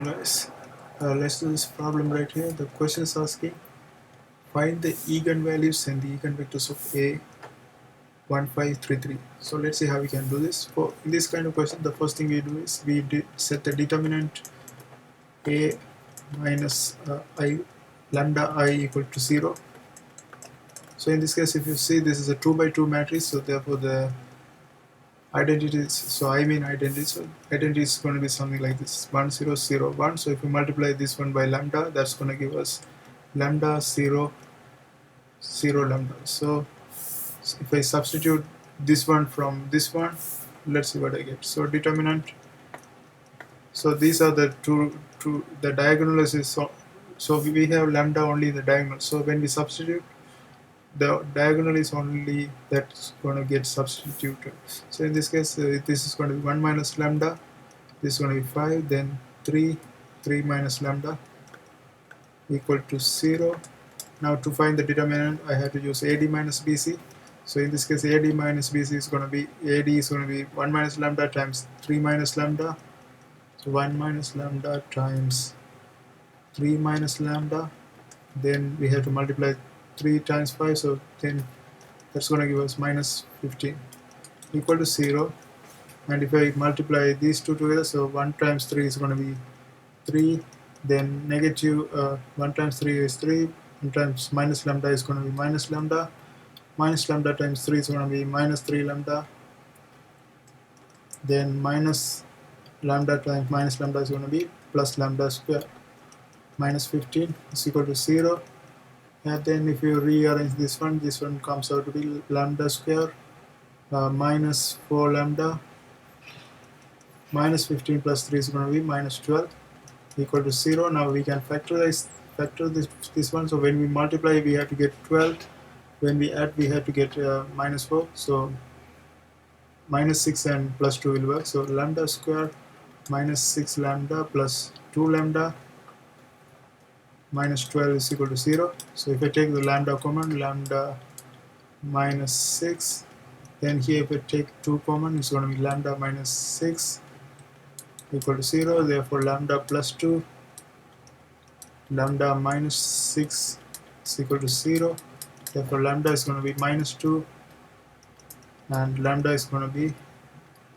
Guys, let's do this problem right here. The question is asking find the eigenvalues and the eigenvectors of A 1533. So let's see how we can do this. For in this kind of question, the first thing we do is we set the determinant A minus I lambda I equal to 0. So in this case, if you see, this is a 2 by 2 matrix, so therefore the identities, so I mean identity, so identity is going to be something like this 1 0 0 1. So if you multiply this one by lambda, that's going to give us lambda 0 0 lambda. So if I substitute this one from this one, let's see what I get. So determinant, so these are the two the diagonalization. So we have lambda only in the diagonal, so when we substitute, the diagonal is only that's going to get substituted. So in this case, this is going to be 1 minus lambda, this is going to be 5, then 3 minus lambda equal to 0. Now to find the determinant, I have to use AD minus BC. So in this case, AD minus BC is going to be, AD is going to be 1 minus lambda times 3 minus lambda. So 1 minus lambda times 3 minus lambda, then we have to multiply 3 times 5, so then that's going to give us minus 15 equal to 0. And if I multiply these two together, so 1 times 3 is going to be 3, then negative 1 times 3 is 3, 1 times minus lambda is going to be minus lambda times 3 is going to be minus 3 lambda, then minus lambda times minus lambda is going to be plus lambda square. Minus 15 is equal to 0. And then if you rearrange this one comes out to be lambda square minus 4 lambda minus 15 plus 3 is going to be minus 12 equal to 0. Now we can factor this one. So when we multiply, we have to get 12. When we add, we have to get minus 4. So minus 6 and plus 2 will work. So lambda square minus 6 lambda plus 2 lambda minus 12 is equal to 0. So if I take the lambda common, lambda minus 6, then here if I take 2 common, it's going to be lambda minus 6 equal to 0. Therefore lambda plus 2, lambda minus 6 is equal to 0. Therefore lambda is going to be minus 2 and lambda is going to be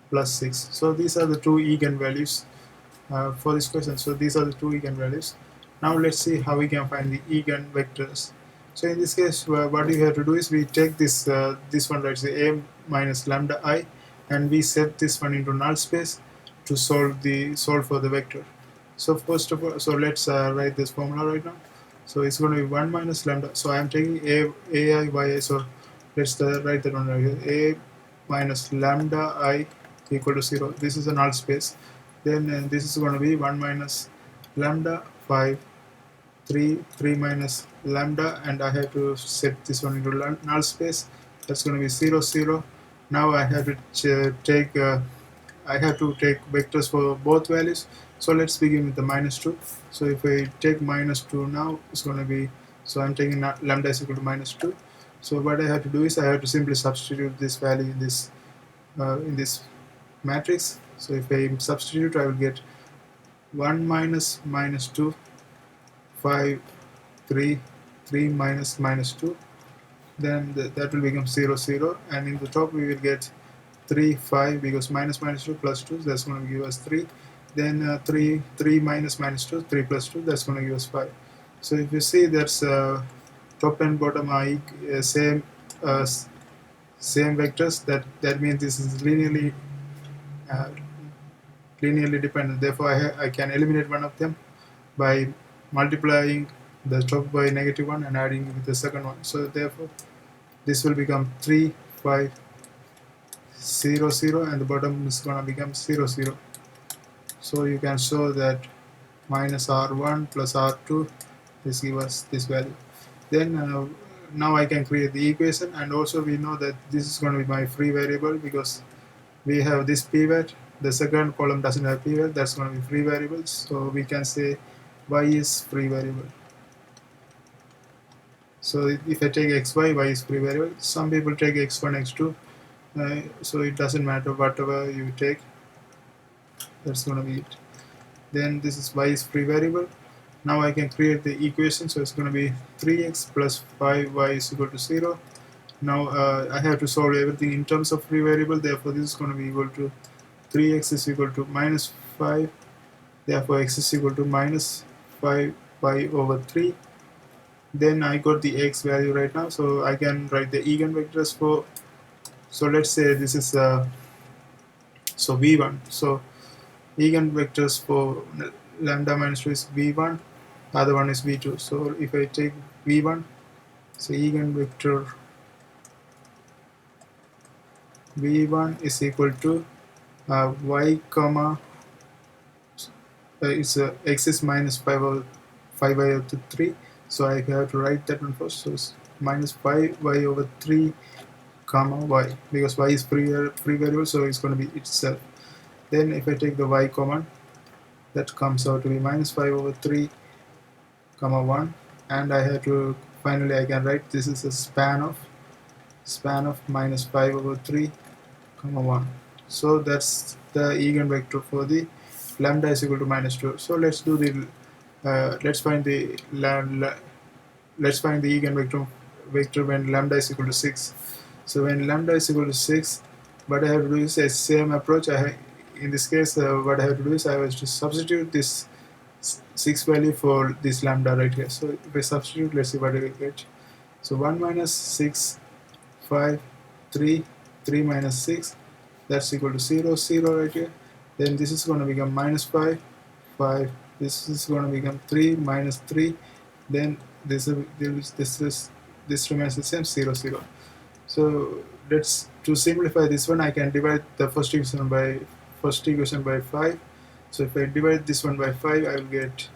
plus 6. So these are the two eigenvalues for this question. So these are the two eigenvalues. Now let's see how we can find the eigenvectors. So in this case, what we have to do is we take this this one, right, say a minus lambda I, and we set this one into null space to solve for the vector. So first of all, so let's write this formula right now. So it's going to be 1 minus lambda. So I am taking ai yi. So let's write that one right here. A minus lambda I equal to 0. This is a null space. Then this is going to be 1 minus lambda 5 3 minus lambda, and I have to set this one into null space. That's going to be 0 0. Now I have to take vectors for both values. So let's begin with the minus 2. So if I take minus 2 now, it's going to be, so I'm taking lambda is equal to minus 2. So what I have to do is I have to simply substitute this value in this matrix. So if I substitute, I will get 1 minus minus 2 5 3 minus minus 2, then that will become 0 0, and in the top we will get 3 5 because minus minus 2 plus 2, that's going to give us 3. Then 3 minus minus 2, 3 plus 2, that's going to give us 5. So if you see, that's top and bottom are same vectors. That means this is linearly dependent. Therefore I can eliminate one of them by multiplying the top by negative 1 and adding with the second one. So therefore this will become 3 5 0 0, and the bottom is going to become 0 0. So you can show that minus r1 plus r2, this gives us this value. Then now I can create the equation, and also we know that this is going to be my free variable because we have this pivot. The second column doesn't have pivot, that's going to be free variables. So we can say y is free variable. So if I take xy, y is free variable. Some people take x1, x2, so it doesn't matter, whatever you take, that's going to be it. then this is y is free variable. Now I can create the equation, so it's going to be 3x plus 5y is equal to 0. Now I have to solve everything in terms of free variable, therefore this is going to be equal to 3x is equal to minus 5, therefore x is equal to minus 5y over 3. Then I got the x value right now, so I can write the eigenvectors for, so let's say this is so v1, so eigenvectors for lambda minus 2 is v1, the other one is v2. So if I take v1, so eigenvector v1 is equal to y comma it's x is minus 5 over 5y over 3, so I have to write that one first, so it's minus 5y over 3 comma y, because y is free variable, so it's going to be itself. Then if I take the y common, that comes out to be minus 5 over 3 comma 1, and I have to finally I can write this is a span of minus 5 over 3 comma 1. So that's the eigenvector for the lambda is equal to minus 2. So let's do the let's find the eigenvector when lambda is equal to 6. So when lambda is equal to 6, what I have to do is the same approach. In this case, what I have to do is I have to substitute this 6 value for this lambda right here. So if I substitute, let's see what I will get. So 1 minus 6, 5, 3, 3 minus 6, that's equal to 0, 0 right here. Then this is going to become minus 5, 5. This is going to become 3 minus 3. Then this remains the same, 0, 0. So to simplify this one, I can divide the first equation by 5. So if I divide this one by 5, I will get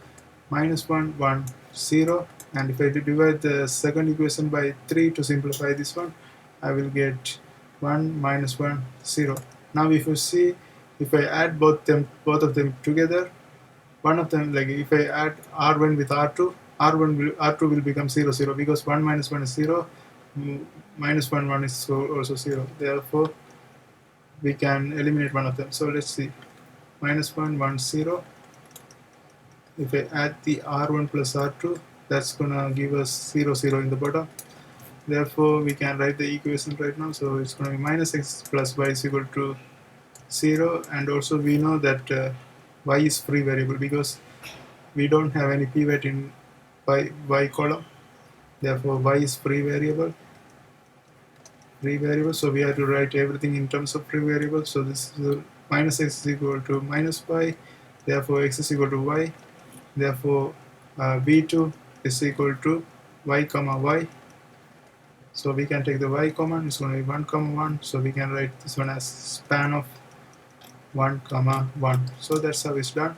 minus 1, 1, 0. And if I divide the second equation by 3 to simplify this one, I will get 1, minus 1, 0. Now if you see, if I add both of them together, one of them, like if I add R1 with R2, R2 will become 0, 0, because 1 minus 1 is 0, minus 1, 1 is also 0. Therefore, we can eliminate one of them. So let's see, minus 1, 1, 0. If I add the R1 plus R2, that's gonna give us 0, 0 in the bottom. Therefore, we can write the equation right now. So it's gonna be minus x plus y is equal to 0, and also we know that y is free variable because we don't have any pivot in y column. Therefore, y is free variable. So we have to write everything in terms of free variable. So this is minus x is equal to minus y. Therefore, x is equal to y. Therefore, v2 is equal to y comma y. So we can take the y common. It's going to be 1 comma 1. So we can write this one as span of 1 comma 1. So that's how it's done.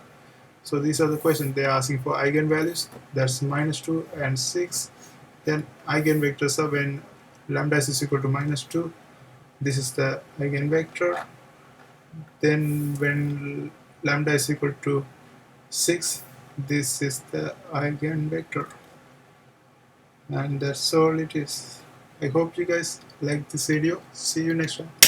So these are the questions they are asking for eigenvalues. That's minus 2 and 6. Then eigenvectors are when lambda is equal to minus 2. This is the eigenvector. Then when lambda is equal to 6, this is the eigenvector. And that's all it is. I hope you guys like this video. See you next time.